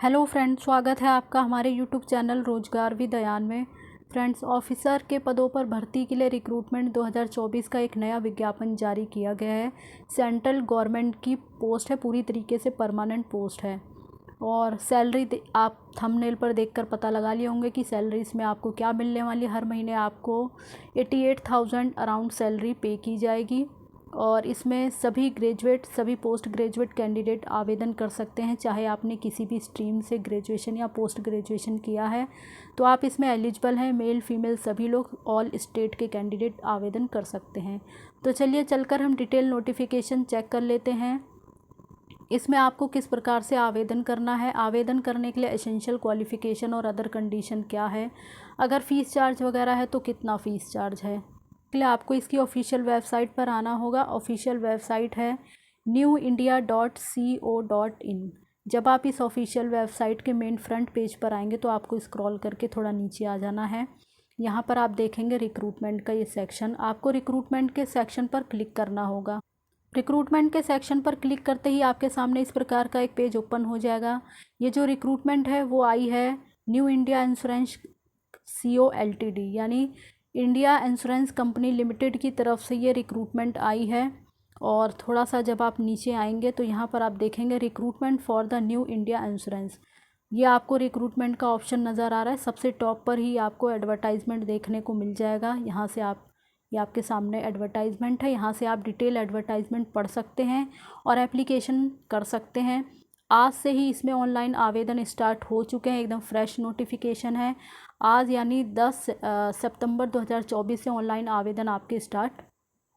Hello friends, स्वागत है आपका हमारे यूट्यूब चैनल रोजगार विद अयान में। फ्रेंड्स, ऑफिसर के पदों पर भर्ती के लिए रिक्रूटमेंट 2024 का एक नया विज्ञापन जारी किया गया है। सेंट्रल गवर्नमेंट की पोस्ट है, पूरी तरीके से परमानेंट पोस्ट है। और सैलरी आप थंबनेल पर देखकर पता लगा लिए होंगे कि सैलरी इसमें आपको क्या मिलने वाली है। हर महीने आपको 88,000 अराउंड सैलरी पे की जाएगी। और इसमें सभी पोस्ट ग्रेजुएट कैंडिडेट आवेदन कर सकते हैं। चाहे आपने किसी भी स्ट्रीम से ग्रेजुएशन या पोस्ट ग्रेजुएशन किया है तो आप इसमें एलिजिबल हैं। मेल फीमेल सभी लोग, ऑल स्टेट के कैंडिडेट आवेदन कर सकते हैं। तो चलिए चलकर हम डिटेल नोटिफिकेशन चेक कर लेते हैं। इसमें आपको किस प्रकार से आवेदन करना है, आवेदन करने के लिए एसेंशियल क्वालिफ़िकेशन और अदर कंडीशन क्या है, अगर फ़ीस चार्ज वगैरह है तो कितना फ़ीस चार्ज है। के लिए आपको इसकी ऑफिशियल वेबसाइट पर आना होगा। ऑफिशियल वेबसाइट है newindia.co.in। जब आप इस ऑफिशियल वेबसाइट के मेन फ्रंट पेज पर आएंगे तो आपको स्क्रॉल करके थोड़ा नीचे आ जाना है। यहाँ पर आप देखेंगे रिक्रूटमेंट का ये सेक्शन। आपको रिक्रूटमेंट के सेक्शन पर क्लिक करना होगा। रिक्रूटमेंट के सेक्शन पर क्लिक करते ही आपके सामने इस प्रकार का एक पेज ओपन हो जाएगा। ये जो रिक्रूटमेंट है वो आई है new India insurance CO Ltd, यानी इंडिया इंश्योरेंस कंपनी लिमिटेड की तरफ से ये रिक्रूटमेंट आई है। और थोड़ा सा जब आप नीचे आएंगे तो यहाँ पर आप देखेंगे recruitment for the new India insurance. ये आपको रिक्रूटमेंट का ऑप्शन नज़र आ रहा है। सबसे टॉप पर ही आपको एडवर्टाइजमेंट देखने को मिल जाएगा। यहाँ से ये आपके सामने एडवर्टाइजमेंट है। यहाँ से आप डिटेल एडवर्टाइजमेंट पढ़ सकते हैं और एप्लीकेशन कर सकते हैं। आज से ही इसमें ऑनलाइन आवेदन स्टार्ट हो चुके हैं, एकदम फ्रेश नोटिफिकेशन है। आज यानी 10 सितंबर 2024 से ऑनलाइन आवेदन आपके स्टार्ट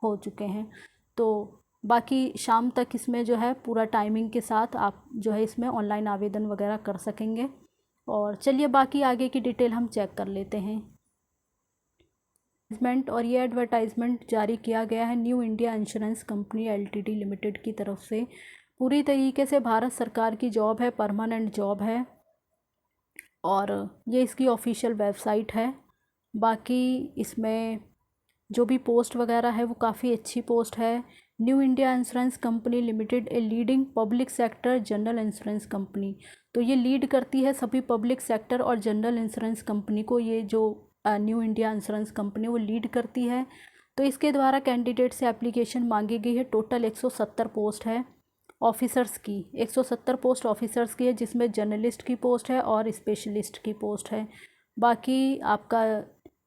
हो चुके हैं। तो बाकी शाम तक इसमें जो है पूरा टाइमिंग के साथ आप जो है इसमें ऑनलाइन आवेदन वगैरह कर सकेंगे। और चलिए बाकी आगे की डिटेल हम चेक कर लेते हैं। और ये एडवर्टाइजमेंट जारी किया गया है new India insurance company LTD limited की तरफ से। पूरी तरीके से भारत सरकार की जॉब है, परमानेंट जॉब है। और ये इसकी ऑफिशियल वेबसाइट है। बाकी इसमें जो भी पोस्ट वगैरह है वो काफ़ी अच्छी पोस्ट है। New India insurance company limited a leading public sector general insurance company. तो ये लीड करती है सभी पब्लिक सेक्टर और जनरल इंश्योरेंस कंपनी को। ये जो न्यू इंडिया इंश्योरेंस कंपनी वो लीड करती है। तो इसके द्वारा कैंडिडेट से एप्लीकेशन मांगी गई है। टोटल 170 पोस्ट है ऑफिसर्स की। 170 पोस्ट ऑफिसर्स की है, जिसमें जर्नलिस्ट की पोस्ट है और स्पेशलिस्ट की पोस्ट है। बाकी आपका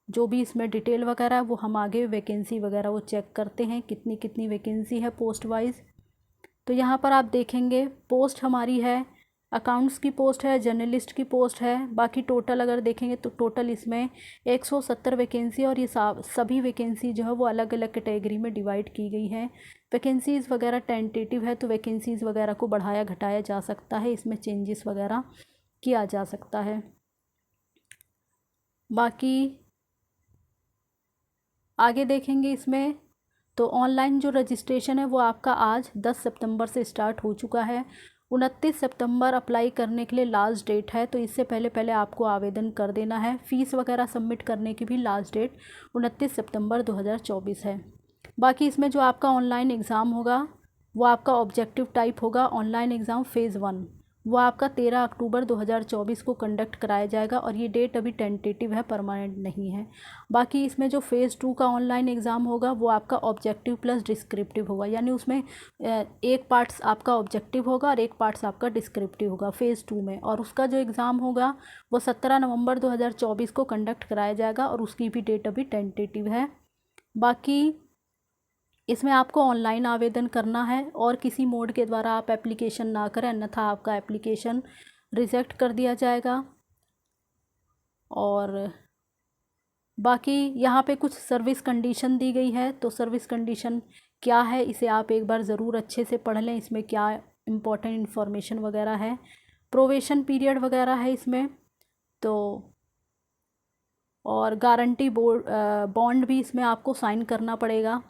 जो भी इसमें डिटेल वगैरह है वो हम आगे वैकेंसी वगैरह वो चेक करते हैं, कितनी कितनी वैकेंसी है पोस्ट वाइज। तो यहाँ पर आप देखेंगे पोस्ट हमारी है, अकाउंट्स की पोस्ट है, जर्नलिस्ट की पोस्ट है। बाकी टोटल अगर देखेंगे तो टोटल इसमें 170 वैकेंसी। और ये सभी वैकेंसी जो है वो अलग अलग कैटेगरी में डिवाइड की गई है। वैकेंसीज़ वगैरह टेंटेटिव है, तो वैकेंसीज़ वगैरह को बढ़ाया घटाया जा सकता है, इसमें चेंजेस वगैरह किया जा सकता है। बाकी आगे देखेंगे इसमें तो ऑनलाइन जो रजिस्ट्रेशन है वो आपका आज 10 सितंबर से स्टार्ट हो चुका है। 29 सितंबर अप्लाई करने के लिए लास्ट डेट है, तो इससे पहले पहले आपको आवेदन कर देना है। फ़ीस वगैरह सबमिट करने की भी लास्ट डेट 29 सितंबर 2024 है। बाकी इसमें जो आपका ऑनलाइन एग्ज़ाम होगा वो आपका ऑब्जेक्टिव टाइप होगा। ऑनलाइन एग्ज़ाम फ़ेज़ 1 वो आपका 13 अक्टूबर 2024 को कंडक्ट कराया जाएगा। और ये डेट अभी टेंटेटिव है, परमानेंट नहीं है। बाकी इसमें जो फ़ेज़ 2 का ऑनलाइन एग्ज़ाम होगा वो आपका ऑब्जेक्टिव प्लस डिस्क्रिप्टिव होगा, यानी उसमें एक पार्ट्स आपका ऑब्जेक्टिव होगा और एक पार्ट्स आपका डिस्क्रिप्टिव होगा फ़ेज़ 2 में। और उसका जो एग्ज़ाम होगा वो 17 नवंबर 2024 को कंडक्ट कराया जाएगा और उसकी भी डेट अभी टेंटेटिव है। बाकी इसमें आपको ऑनलाइन आवेदन करना है और किसी मोड के द्वारा आप एप्लीकेशन ना करें, अन्यथा आपका एप्लीकेशन रिजेक्ट कर दिया जाएगा। और बाकी यहाँ पे कुछ सर्विस कंडीशन दी गई है, तो सर्विस कंडीशन क्या है इसे आप एक बार ज़रूर अच्छे से पढ़ लें। इसमें क्या इम्पोर्टेंट इन्फॉर्मेशन वगैरह है, प्रोवेशन पीरियड वगैरह है इसमें। तो और गारंटी बॉन्ड भी इसमें आपको साइन करना पड़ेगा।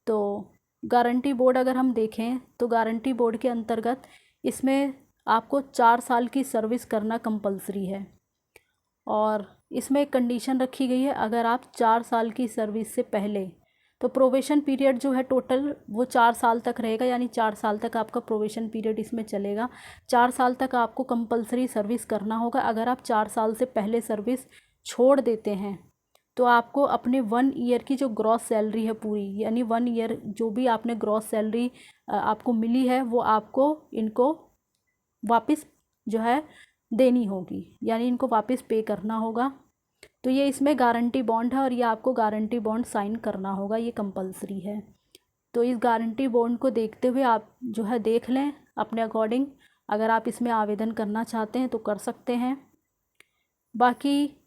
तो गारंटी बोर्ड अगर हम देखें तो गारंटी बोर्ड के अंतर्गत इसमें आपको 4 साल की सर्विस करना कंपलसरी है। और इसमें एक कंडीशन रखी गई है, अगर आप 4 साल की सर्विस से पहले तो प्रोबेशन पीरियड जो है टोटल वो 4 साल तक रहेगा, यानी 4 साल तक आपका प्रोबेशन पीरियड इसमें चलेगा। 4 साल तक आपको कंपलसरी सर्विस करना होगा। अगर आप 4 साल से पहले सर्विस छोड़ देते हैं तो आपको अपने 1 ईयर की जो ग्रॉस सैलरी है पूरी, यानी 1 ईयर जो भी आपने ग्रॉस सैलरी आपको मिली है वो आपको इनको वापस जो है देनी होगी, यानी इनको वापस पे करना होगा। तो ये इसमें गारंटी बॉन्ड है और ये आपको गारंटी बॉन्ड साइन करना होगा, ये कंपलसरी है। तो इस गारंटी बॉन्ड को देखते हुए आप जो है देख लें अपने अकॉर्डिंग, अगर आप इसमें आवेदन करना चाहते हैं तो कर सकते हैं। बाकी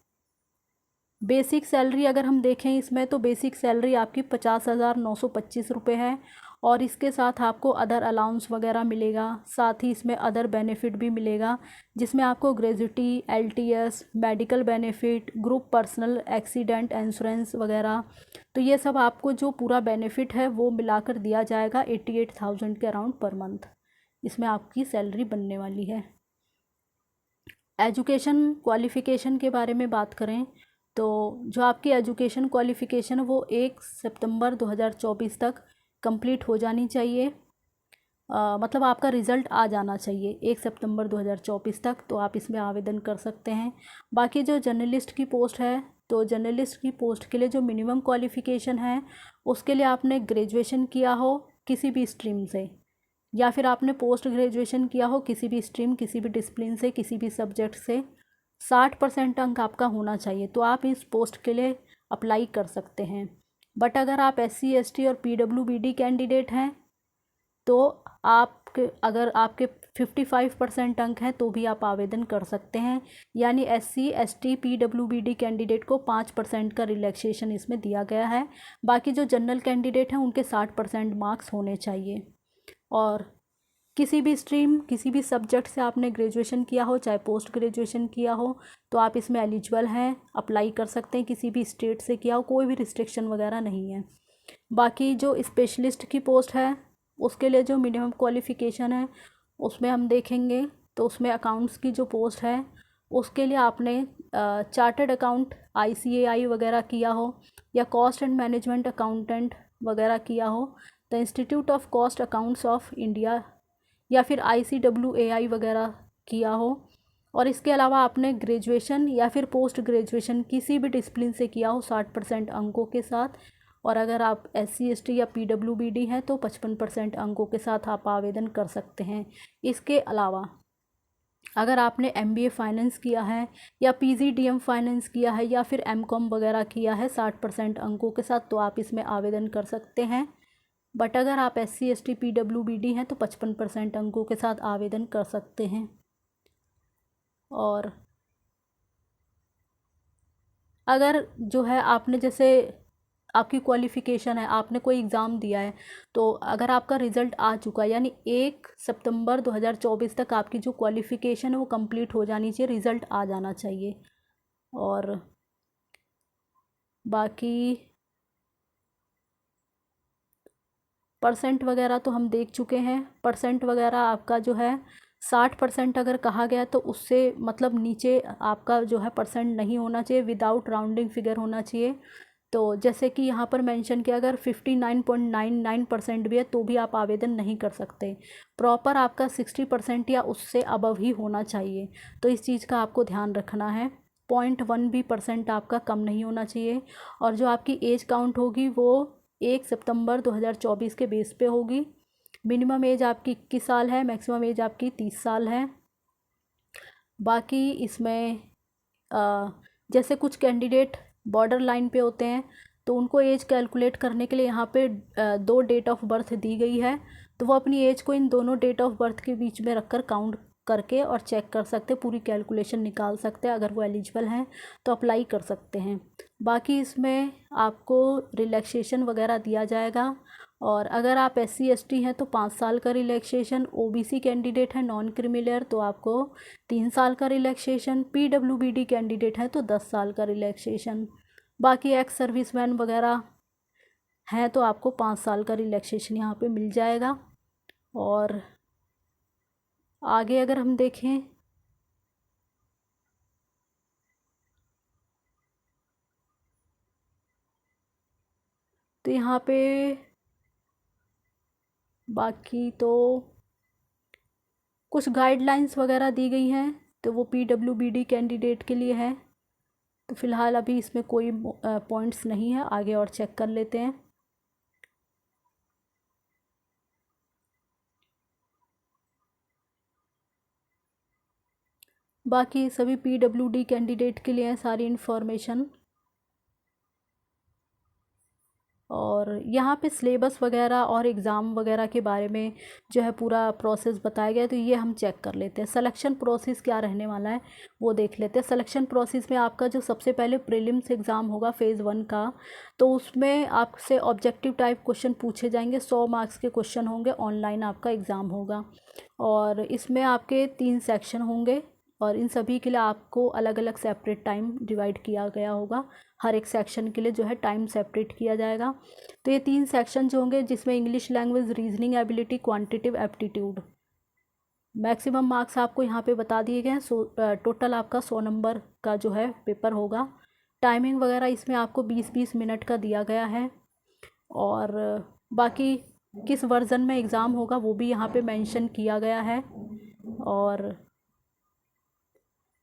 बेसिक सैलरी अगर हम देखें इसमें, तो बेसिक सैलरी आपकी 50,925 रुपये है और इसके साथ आपको अदर अलाउंस वगैरह मिलेगा, साथ ही इसमें अदर बेनिफिट भी मिलेगा, जिसमें आपको gratuity, LTS, medical benefit, group personal accident insurance वगैरह, तो ये सब आपको जो पूरा बेनिफिट है वो मिलाकर दिया जाएगा 88,000 के अराउंड पर मंथ, इसमें आपकी सैलरी बनने वाली है। एजुकेशन क्वालिफ़िकेशन के बारे में बात करें तो जो आपकी एजुकेशन क्वालिफ़िकेशन वो 1 सितंबर 2024 तक कंप्लीट हो जानी चाहिए। मतलब आपका रिज़ल्ट आ जाना चाहिए 1 सितंबर 2024 तक, तो आप इसमें आवेदन कर सकते हैं। बाकी जो जर्नलिस्ट की पोस्ट है, तो जर्नलिस्ट की पोस्ट के लिए जो मिनिमम क्वालिफ़िकेशन है उसके लिए आपने ग्रेजुएशन किया हो किसी भी स्ट्रीम से, या फिर आपने पोस्ट ग्रेजुएशन किया हो किसी भी स्ट्रीम, किसी भी डिसिप्लिन से, किसी भी सब्जेक्ट से। 60% अंक आपका होना चाहिए तो आप इस पोस्ट के लिए अप्लाई कर सकते हैं। बट अगर आप SC ST और PWBD कैंडिडेट हैं तो अगर आपके 55% अंक हैं तो भी आप आवेदन कर सकते हैं, यानी SC ST PWBD कैंडिडेट को 5% का रिलैक्सेशन इसमें दिया गया है। बाकी जो जनरल कैंडिडेट हैं उनके 60% मार्क्स होने चाहिए। और किसी भी स्ट्रीम, किसी भी सब्जेक्ट से आपने ग्रेजुएशन किया हो, चाहे पोस्ट ग्रेजुएशन किया हो, तो आप इसमें एलिजिबल हैं, अप्लाई कर सकते हैं। किसी भी स्टेट से किया हो, कोई भी रिस्ट्रिक्शन वगैरह नहीं है। बाकी जो स्पेशलिस्ट की पोस्ट है उसके लिए जो मिनिमम क्वालिफ़िकेशन है उसमें हम देखेंगे, तो उसमें अकाउंट्स की जो पोस्ट है उसके लिए आपने चार्टर्ड अकाउंट ICAI वगैरह किया हो, या कॉस्ट एंड मैनेजमेंट अकाउंटेंट वगैरह किया हो, the institute of cost accounts of India, या फिर ICWAI वगैरह किया हो। और इसके अलावा आपने ग्रेजुएशन या फिर पोस्ट ग्रेजुएशन किसी भी डिसिप्लिन से किया हो 60% अंकों के साथ। और अगर आप SC ST या PWBD हैं तो 55% अंकों के साथ आप आवेदन कर सकते हैं। इसके अलावा अगर आपने MBA फाइनेंस किया है या PGDM फाइनेंस किया है या फिर MCOM वगैरह किया है 60% अंकों के साथ, तो आप इसमें आवेदन कर सकते हैं। बट अगर आप SC ST PWBD हैं तो 55% अंकों के साथ आवेदन कर सकते हैं। और अगर जो है आपने जैसे आपकी क्वालिफ़िकेशन है, आपने कोई एग्ज़ाम दिया है, तो अगर आपका रिज़ल्ट आ चुका है, यानी 1 सितंबर 2024 तक आपकी जो क्वालिफ़िकेशन है वो कंप्लीट हो जानी चाहिए, रिज़ल्ट आ जाना चाहिए। और बाकी परसेंट वगैरह तो हम देख चुके हैं। परसेंट वगैरह आपका जो है 60% अगर कहा गया तो उससे मतलब नीचे आपका जो है परसेंट नहीं होना चाहिए, विदाउट राउंडिंग फिगर होना चाहिए। तो जैसे कि यहाँ पर मेंशन किया, अगर 59.99% भी है तो भी आप आवेदन नहीं कर सकते। प्रॉपर आपका 60% या उससे अबव ही होना चाहिए, तो इस चीज़ का आपको ध्यान रखना है। 0.1 भी परसेंट आपका कम नहीं होना चाहिए। और जो आपकी एज काउंट होगी वो 1 सितंबर 2024 के बेस पे होगी। मिनिमम एज आपकी 21 साल है, मैक्सिमम एज आपकी 30 साल है। बाकी इसमें जैसे कुछ कैंडिडेट बॉर्डर लाइन पे होते हैं तो उनको एज कैलकुलेट करने के लिए यहाँ पे 2 डेट ऑफ बर्थ दी गई है, तो वो अपनी एज को इन दोनों डेट ऑफ बर्थ के बीच में रखकर काउंट करके और चेक कर सकते हैं, पूरी कैलकुलेशन निकाल सकते हैं। अगर वो एलिजिबल हैं तो अप्लाई कर सकते हैं। बाकी इसमें आपको रिलैक्सेशन वगैरह दिया जाएगा। और अगर आप SC ST हैं तो 5 साल का रिलैक्सेशन, OBC कैंडिडेट है नॉन क्रीमिलियर तो आपको 3 साल का रिलैक्सेशन, PWBD कैंडिडेट है तो 10 साल का रिलैक्सेशन। बाकी एक्स सर्विसमैन वगैरह हैं तो आपको 5 साल का रिलैक्सेशन यहाँ पे मिल जाएगा। और आगे अगर हम देखें तो यहाँ पे बाकी तो कुछ गाइडलाइंस वगैरह दी गई हैं, तो वो PWBD कैंडिडेट के लिए है। तो फ़िलहाल अभी इसमें कोई पॉइंट्स नहीं है, आगे और चेक कर लेते हैं। बाकी सभी PWD कैंडिडेट के लिए है सारी इन्फॉर्मेशन। और यहाँ पे सिलेबस वगैरह और एग्ज़ाम वगैरह के बारे में जो है पूरा प्रोसेस बताया गया है, तो ये हम चेक कर लेते हैं। सिलेक्शन प्रोसेस क्या रहने वाला है वो देख लेते हैं। सिलेक्शन प्रोसेस में आपका जो सबसे पहले प्रीलिम्स एग्ज़ाम होगा फेज़ 1 का, तो उसमें आपसे ऑब्जेक्टिव टाइप क्वेश्चन पूछे जाएंगे। 100 मार्क्स के क्वेश्चन होंगे, ऑनलाइन आपका एग्ज़ाम होगा। और इसमें आपके 3 सेक्शन होंगे और इन सभी के लिए आपको अलग अलग सेपरेट टाइम डिवाइड किया गया होगा। हर एक सेक्शन के लिए जो है टाइम सेपरेट किया जाएगा। तो ये 3 सेक्शन जो होंगे, जिसमें English language, reasoning ability, quantitative aptitude. Maximum marks आपको यहाँ पे बता दिए गए हैं। टोटल आपका 100 नंबर का जो है पेपर होगा। टाइमिंग वगैरह इसमें आपको 20-20 मिनट का दिया गया है। और बाकी किस वर्ज़न में एग्ज़ाम होगा वो भी यहाँ पे मेंशन किया गया है। और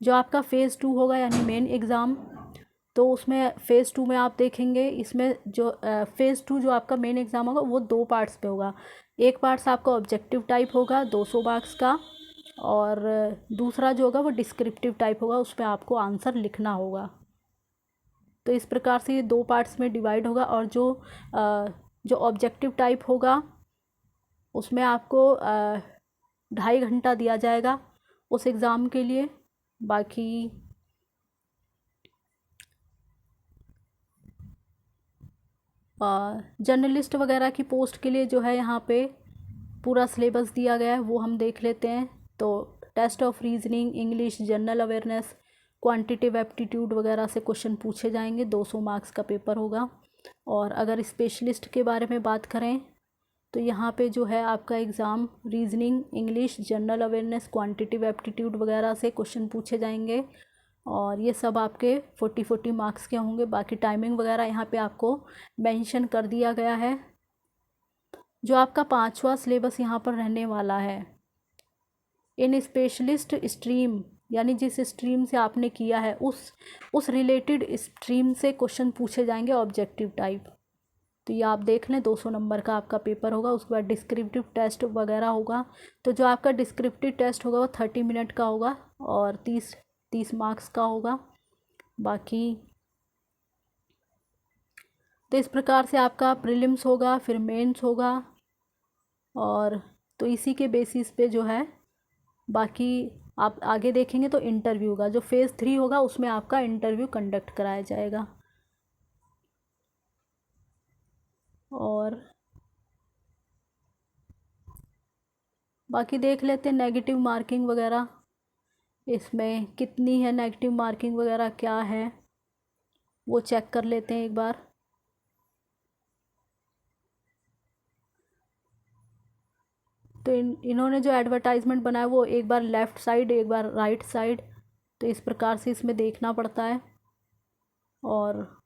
जो आपका फ़ेज़ 2 होगा यानी मेन एग्ज़ाम, तो उसमें फ़ेज़ 2 में आप देखेंगे, इसमें जो फ़ेज़ 2 जो आपका मेन एग्ज़ाम होगा वो 2 पार्ट्स पे होगा। एक पार्ट्स आपका ऑब्जेक्टिव टाइप होगा 200 मार्क्स का, और दूसरा जो होगा वो डिस्क्रिप्टिव टाइप होगा, उस पर आपको आंसर लिखना होगा। तो इस प्रकार से ये 2 पार्ट्स में डिवाइड होगा। और जो ऑब्जेक्टिव टाइप होगा उसमें आपको 2.5 घंटा दिया जाएगा उस एग्ज़ाम के लिए। बाकी जर्नलिस्ट वगैरह की पोस्ट के लिए जो है यहाँ पे पूरा सिलेबस दिया गया है, वो हम देख लेते हैं। तो test of reasoning, English, general awareness, quantitative aptitude वगैरह से क्वेश्चन पूछे जाएंगे। 200 मार्क्स का पेपर होगा। और अगर स्पेशलिस्ट के बारे में बात करें तो यहाँ पे जो है आपका exam reasoning, English, general awareness, quantitative aptitude वगैरह से क्वेश्चन पूछे जाएंगे। और ये सब आपके 40-40 मार्क्स के होंगे। बाकी टाइमिंग वगैरह यहाँ पे आपको मेंशन कर दिया गया है। जो आपका 5वां सिलेबस यहाँ पर रहने वाला है, इन स्पेशलिस्ट स्ट्रीम, यानी जिस स्ट्रीम से आपने किया है उस रिलेटेड स्ट्रीम से क्वेश्चन पूछे जाएंगे ऑब्जेक्टिव टाइप। तो ये आप देख लें, 200 नंबर का आपका पेपर होगा। उसके बाद डिस्क्रिप्टिव टेस्ट वगैरह होगा। तो जो आपका डिस्क्रिप्टिव टेस्ट होगा वो 30 मिनट का होगा और 30 मार्क्स का होगा। बाकी तो इस प्रकार से आपका प्रीलिम्स होगा, फिर मेंस होगा, और तो इसी के बेसिस पे जो है बाकी आप आगे देखेंगे तो इंटरव्यू होगा। जो फेज़ 3 होगा उसमें आपका इंटरव्यू कंडक्ट कराया जाएगा। और बाकी देख लेते हैं नेगेटिव मार्किंग वगैरह, इसमें कितनी है नेगेटिव मार्किंग वगैरह क्या है वो चेक कर लेते हैं एक बार। तो इन्होंने जो एडवर्टाइजमेंट बनाया वो एक बार लेफ़्ट साइड, एक बार राइट साइड, तो इस प्रकार से इसमें देखना पड़ता है। और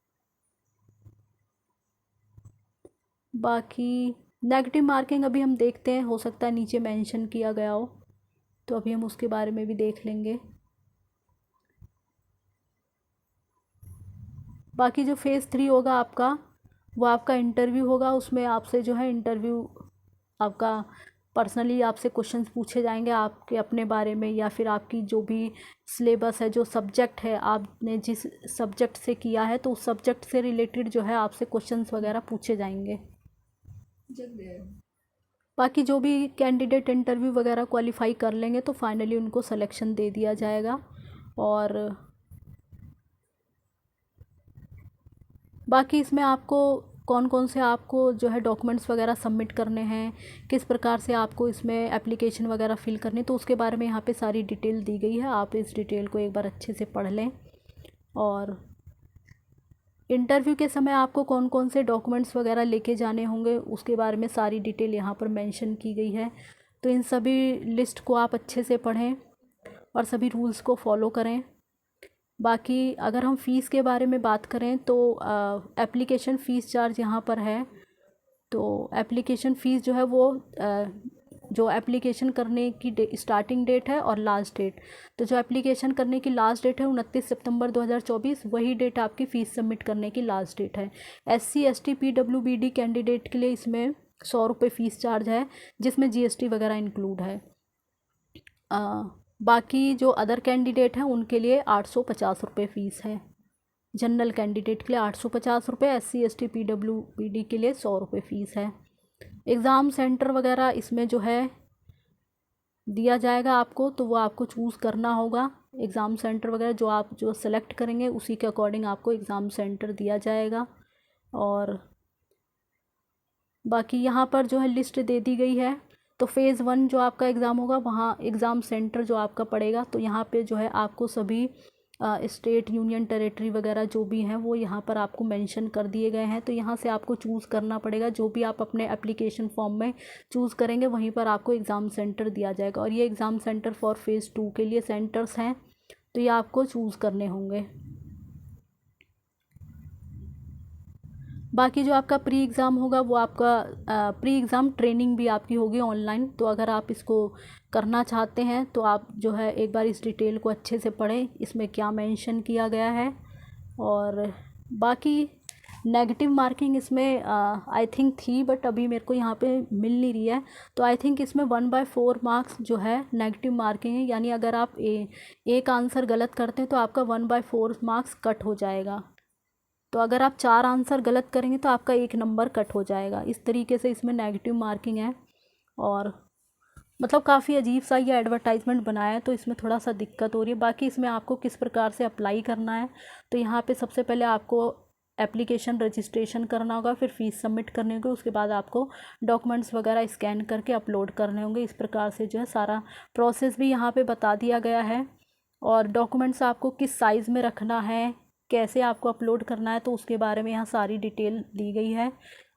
बाकी नेगेटिव मार्किंग अभी हम देखते हैं, हो सकता है नीचे मेंशन किया गया हो, तो अभी हम उसके बारे में भी देख लेंगे। बाकी जो फेज़ 3 होगा आपका, वो आपका इंटरव्यू होगा। उसमें आपसे जो है इंटरव्यू आपका पर्सनली आपसे क्वेश्चंस पूछे जाएंगे आपके अपने बारे में, या फिर आपकी जो भी सिलेबस है, जो सब्जेक्ट है, आपने जिस सब्जेक्ट से किया है तो उस सब्जेक्ट से रिलेटेड जो है आपसे क्वेश्चंस वगैरह पूछे जाएंगे। बाकी जो भी कैंडिडेट इंटरव्यू वगैरह क्वालिफाई कर लेंगे तो फाइनली उनको सिलेक्शन दे दिया जाएगा। और बाकी इसमें आपको कौन कौन से आपको जो है डॉक्यूमेंट्स वगैरह सबमिट करने हैं, किस प्रकार से आपको इसमें एप्लीकेशन वगैरह फ़िल करनी, तो उसके बारे में यहाँ पे सारी डिटेल दी गई है। आप इस डिटेल को एक बार अच्छे से पढ़ लें। और इंटरव्यू के समय आपको कौन कौन से डॉक्यूमेंट्स वगैरह लेके जाने होंगे उसके बारे में सारी डिटेल यहाँ पर मेंशन की गई है। तो इन सभी लिस्ट को आप अच्छे से पढ़ें और सभी रूल्स को फॉलो करें। बाकी अगर हम फ़ीस के बारे में बात करें तो एप्लीकेशन फ़ीस चार्ज यहाँ पर है। तो एप्लीकेशन फ़ीस जो है वो जो एप्लीकेशन करने की स्टार्टिंग डेट है और लास्ट डेट, तो जो एप्लीकेशन करने की लास्ट डेट है 29 सितंबर 2024, वही डेट आपकी फ़ीस सबमिट करने की लास्ट डेट है। SC ST PWBD कैंडिडेट के लिए इसमें 100 रुपये फ़ीस चार्ज है, जिसमें GST वगैरह इंक्लूड है। बाकी जो अदर कैंडिडेट हैं उनके लिए 850 रुपये फ़ीस है। जनरल कैंडिडेट के लिए 850 रुपये, SC ST PWBD के लिए 100 रुपये फ़ीस है। एग्ज़ाम सेंटर वगैरह इसमें जो है दिया जाएगा आपको, तो वो आपको चूज़ करना होगा। एग्ज़ाम सेंटर वगैरह जो आप जो सेलेक्ट करेंगे उसी के अकॉर्डिंग आपको एग्ज़ाम सेंटर दिया जाएगा। और बाकी यहाँ पर जो है लिस्ट दे दी गई है। तो फ़ेज़ 1 जो आपका एग्ज़ाम होगा वहाँ एग्ज़ाम सेंटर जो आपका पड़ेगा, तो यहाँ पे जो है आपको सभी स्टेट, यूनियन टेरिटरी वगैरह जो भी हैं वो यहाँ पर आपको मेंशन कर दिए गए हैं। तो यहाँ से आपको चूज़ करना पड़ेगा, जो भी आप अपने एप्लीकेशन फॉर्म में चूज़ करेंगे वहीं पर आपको एग्ज़ाम सेंटर दिया जाएगा। और ये एग्ज़ाम सेंटर फॉर फ़ेज़ 2 के लिए सेंटर्स हैं, तो ये आपको चूज़ करने होंगे। बाकी जो आपका प्री एग्ज़ाम होगा वो आपका प्री एग्ज़ाम ट्रेनिंग भी आपकी होगी ऑनलाइन। तो अगर आप इसको करना चाहते हैं तो आप जो है एक बार इस डिटेल को अच्छे से पढ़ें, इसमें क्या मेंशन किया गया है। और बाकी नेगेटिव मार्किंग इसमें आई थिंक थी, बट अभी मेरे को यहाँ पे मिल नहीं रही है। तो आई थिंक इसमें 1/4 मार्क्स जो है नेगेटिव मार्किंग है, यानी अगर आप एक आंसर गलत करते हैं तो आपका 1/4 मार्क्स कट हो जाएगा। तो अगर आप 4 आंसर गलत करेंगे तो आपका 1 नंबर कट हो जाएगा। इस तरीके से इसमें नेगेटिव मार्किंग है। और मतलब काफ़ी अजीब सा ये एडवर्टाइजमेंट बनाया है, तो इसमें थोड़ा सा दिक्कत हो रही है। बाकी इसमें आपको किस प्रकार से अप्लाई करना है, तो यहाँ पे सबसे पहले आपको एप्लीकेशन रजिस्ट्रेशन करना होगा, फिर फ़ीस सबमिट करनी होगी, उसके बाद आपको डॉक्यूमेंट्स वगैरह स्कैन करके अपलोड करने होंगे। इस प्रकार से जो है सारा प्रोसेस भी यहाँ पे बता दिया गया है। और डॉक्यूमेंट्स आपको किस साइज़ में रखना है, कैसे आपको अपलोड करना है, तो उसके बारे में यहाँ सारी डिटेल दी गई है।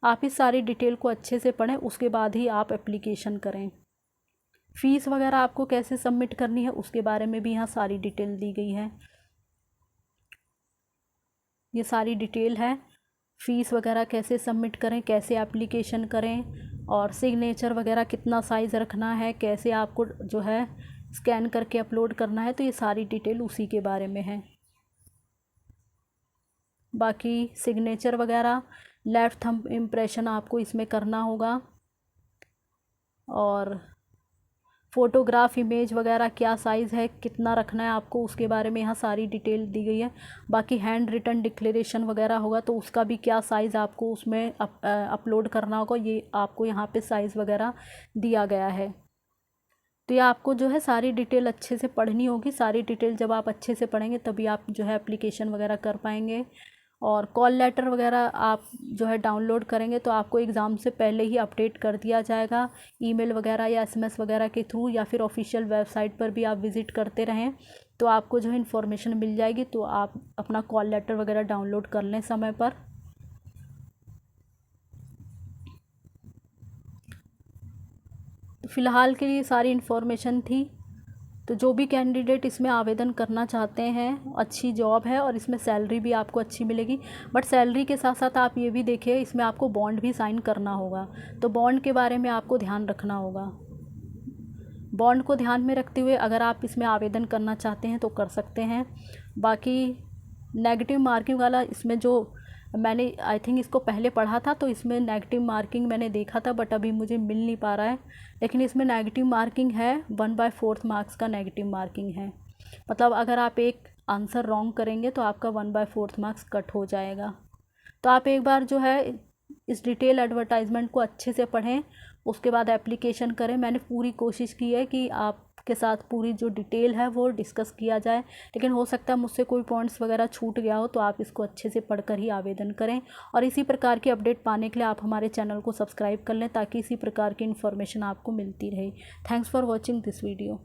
आप इस सारी डिटेल को अच्छे से पढ़ें, उसके बाद ही आप एप्लीकेशन करें। फ़ीस वगैरह आपको कैसे सबमिट करनी है उसके बारे में भी यहाँ सारी डिटेल दी गई है। ये सारी डिटेल है, फ़ीस वगैरह कैसे सबमिट करें, कैसे एप्लीकेशन करें, और सिग्नेचर वगैरह कितना साइज़ रखना है, कैसे आपको जो है स्कैन करके अपलोड करना है। तो ये सारी डिटेल उसी के बारे में है। बाकी सिग्नेचर वगैरह, लेफ़्ट थंब इम्प्रेशन आपको इसमें करना होगा। और फ़ोटोग्राफ इमेज वगैरह क्या साइज़ है, कितना रखना है आपको, उसके बारे में यहाँ सारी डिटेल दी गई है। बाकी हैंड रिटन डिक्लेरेशन वगैरह होगा तो उसका भी क्या साइज़ आपको उसमें अपलोड करना होगा, ये आपको यहाँ पे साइज़ वगैरह दिया गया है। तो ये आपको जो है सारी डिटेल अच्छे से पढ़नी होगी। सारी डिटेल जब आप अच्छे से पढ़ेंगे तभी आप जो है एप्लीकेशन वगैरह कर पाएंगे। और कॉल लेटर वगैरह आप जो है डाउनलोड करेंगे तो आपको एग्ज़ाम से पहले ही अपडेट कर दिया जाएगा, ईमेल वगैरह या SMS वगैरह के थ्रू, या फिर ऑफिशियल वेबसाइट पर भी आप विज़िट करते रहें तो आपको जो है इन्फॉर्मेशन मिल जाएगी। तो आप अपना कॉल लेटर वगैरह डाउनलोड कर लें समय पर। तो फ़िलहाल के लिए सारी इन्फॉर्मेशन थी। तो जो भी कैंडिडेट इसमें आवेदन करना चाहते हैं, अच्छी जॉब है और इसमें सैलरी भी आपको अच्छी मिलेगी। बट सैलरी के साथ साथ आप ये भी देखिए, इसमें आपको बॉन्ड भी साइन करना होगा, तो बॉन्ड के बारे में आपको ध्यान रखना होगा। बॉन्ड को ध्यान में रखते हुए अगर आप इसमें आवेदन करना चाहते हैं तो कर सकते हैं। बाकी नेगेटिव मार्किंग वाला इसमें जो मैंने आई थिंक इसको पहले पढ़ा था तो इसमें नेगेटिव मार्किंग मैंने देखा था, बट अभी मुझे मिल नहीं पा रहा है। लेकिन इसमें नेगेटिव मार्किंग है, 1/4 मार्क्स का नेगेटिव मार्किंग है। मतलब अगर आप एक आंसर रॉन्ग करेंगे तो आपका 1/4 मार्क्स कट हो जाएगा। तो आप एक बार जो है इस डिटेल एडवर्टाइजमेंट को अच्छे से पढ़ें, उसके बाद एप्लीकेशन करें। मैंने पूरी कोशिश की है कि आपके साथ पूरी जो डिटेल है वो डिस्कस किया जाए, लेकिन हो सकता है मुझसे कोई पॉइंट्स वगैरह छूट गया हो, तो आप इसको अच्छे से पढ़कर ही आवेदन करें। और इसी प्रकार की अपडेट पाने के लिए आप हमारे चैनल को सब्सक्राइब कर लें ताकि इसी प्रकार की इन्फॉर्मेशन आपको मिलती रहे। Thanks for watching this video.